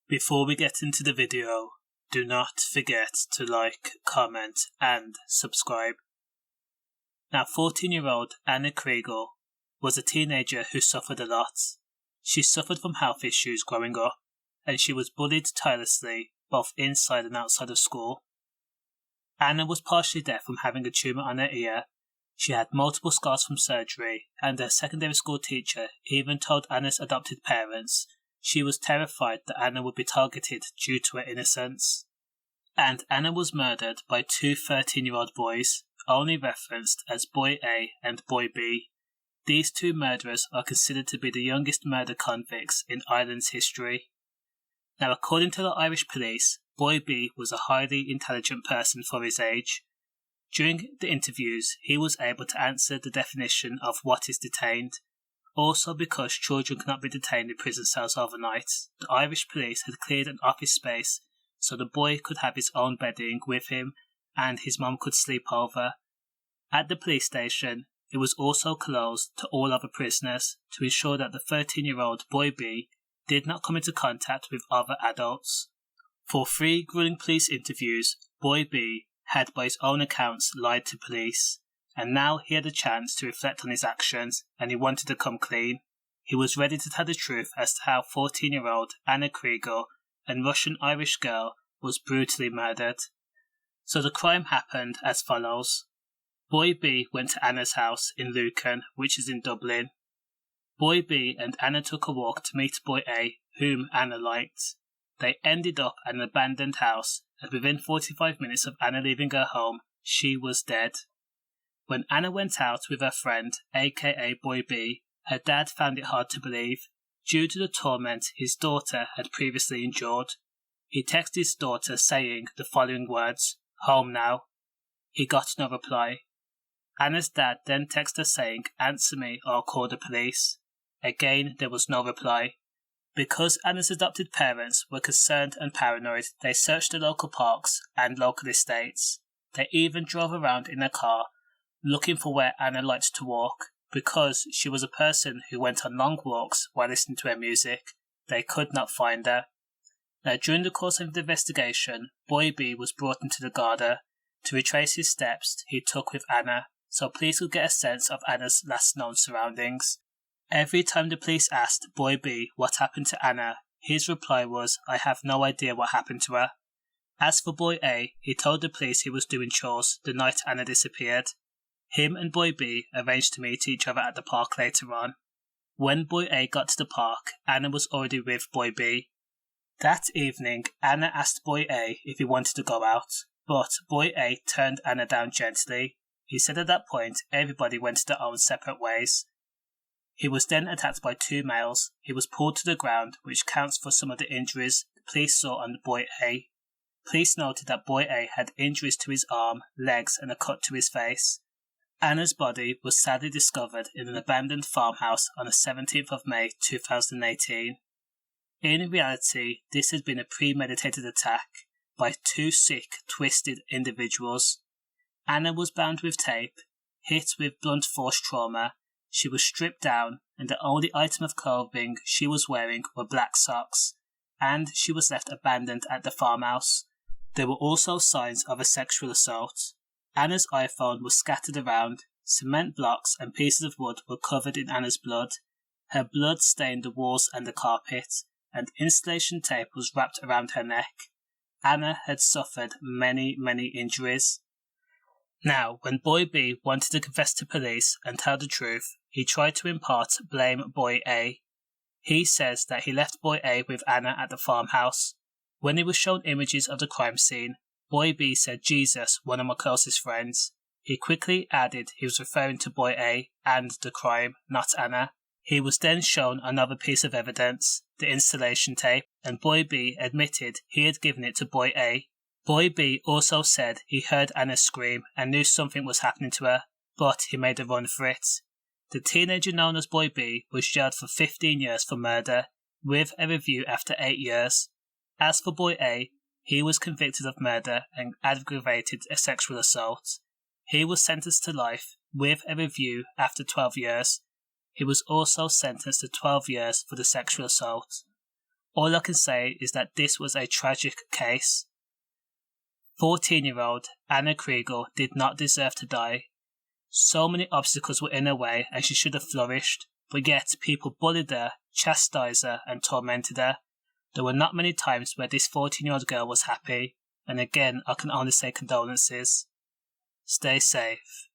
Before we get into the video, do not forget to like, comment and subscribe. Now 14-year-old Anna Kriégel was a teenager who suffered a lot. She suffered from health issues growing up, and she was bullied tirelessly both inside and outside of school. Anna was partially deaf from having a tumour on her ear. She had multiple scars from surgery, and her secondary school teacher even told Anna's adopted parents she was terrified that Anna would be targeted due to her innocence. And Anna was murdered by two 13-year-old boys, only referenced as Boy A and Boy B. These two murderers are considered to be the youngest murder convicts in Ireland's history. Now, according to the Irish police, Boy B was a highly intelligent person for his age. During the interviews, he was able to answer the definition of what is detained. Also, because children cannot be detained in prison cells overnight, the Irish police had cleared an office space so the boy could have his own bedding with him and his mum could sleep over. At the police station, it was also closed to all other prisoners to ensure that the 13-year-old Boy B did not come into contact with other adults. For 3 grueling police interviews, Boy B had by his own accounts lied to police, and now he had a chance to reflect on his actions and he wanted to come clean. He was ready to tell the truth as to how 14-year-old Anna Kriégel, a Russian-Irish girl, was brutally murdered. So the crime happened as follows. Boy B went to Anna's house in Lucan, which is in Dublin. Boy B and Anna took a walk to meet Boy A, whom Anna liked. They ended up at an abandoned house, and within 45 minutes of Anna leaving her home, she was dead. When Anna went out with her friend, aka Boy B, her dad found it hard to believe, due to the torment his daughter had previously endured. He texted his daughter saying the following words, "Home now." He got no reply. Anna's dad then texted her saying, "Answer me or I'll call the police." Again, there was no reply. Because Anna's adopted parents were concerned and paranoid, they searched the local parks and local estates. They even drove around in a car, looking for where Anna liked to walk. Because she was a person who went on long walks while listening to her music, they could not find her. Now, during the course of the investigation, Boy B was brought into the Garda to retrace his steps he took with Anna, so police could get a sense of Anna's last known surroundings. Every time the police asked Boy B what happened to Anna, his reply was, "I have no idea what happened to her." As for Boy A, he told the police he was doing chores the night Anna disappeared. Him and Boy B arranged to meet each other at the park later on. When Boy A got to the park, Anna was already with Boy B. That evening, Anna asked Boy A if he wanted to go out, but Boy A turned Anna down gently. He said at that point everybody went their own separate ways. He was then attacked by 2 males. He was pulled to the ground, which counts for some of the injuries the police saw on Boy A. Police noted that Boy A had injuries to his arm, legs and a cut to his face. Anna's body was sadly discovered in an abandoned farmhouse on the 17th of May 2018. In reality, this had been a premeditated attack by 2 sick, twisted individuals. Anna was bound with tape, hit with blunt force trauma. She was stripped down, and the only item of clothing she was wearing were black socks, and she was left abandoned at the farmhouse. There were also signs of a sexual assault. Anna's iPhone was scattered around, cement blocks and pieces of wood were covered in Anna's blood. Her blood stained the walls and the carpet, and insulation tape was wrapped around her neck. Anna had suffered many injuries. Now, when Boy B wanted to confess to police and tell the truth, he tried to impart blame Boy A. He says that he left Boy A with Anna at the farmhouse. When he was shown images of the crime scene, Boy B said Jesus, one of my closest friends. He quickly added he was referring to Boy A and the crime, not Anna. He was then shown another piece of evidence, the installation tape, and Boy B admitted he had given it to Boy A. Boy B also said he heard Anna scream and knew something was happening to her, but he made a run for it. The teenager known as Boy B was jailed for 15 years for murder, with a review after 8 years. As for Boy A, he was convicted of murder and aggravated sexual assault. He was sentenced to life, with a review after 12 years. He was also sentenced to 12 years for the sexual assault. All I can say is that this was a tragic case. 14-year-old Anna Kriégel did not deserve to die. So many obstacles were in her way and she should have flourished, but yet people bullied her, chastised her and tormented her. There were not many times where this 14-year-old girl was happy, and again I can only say condolences. Stay safe.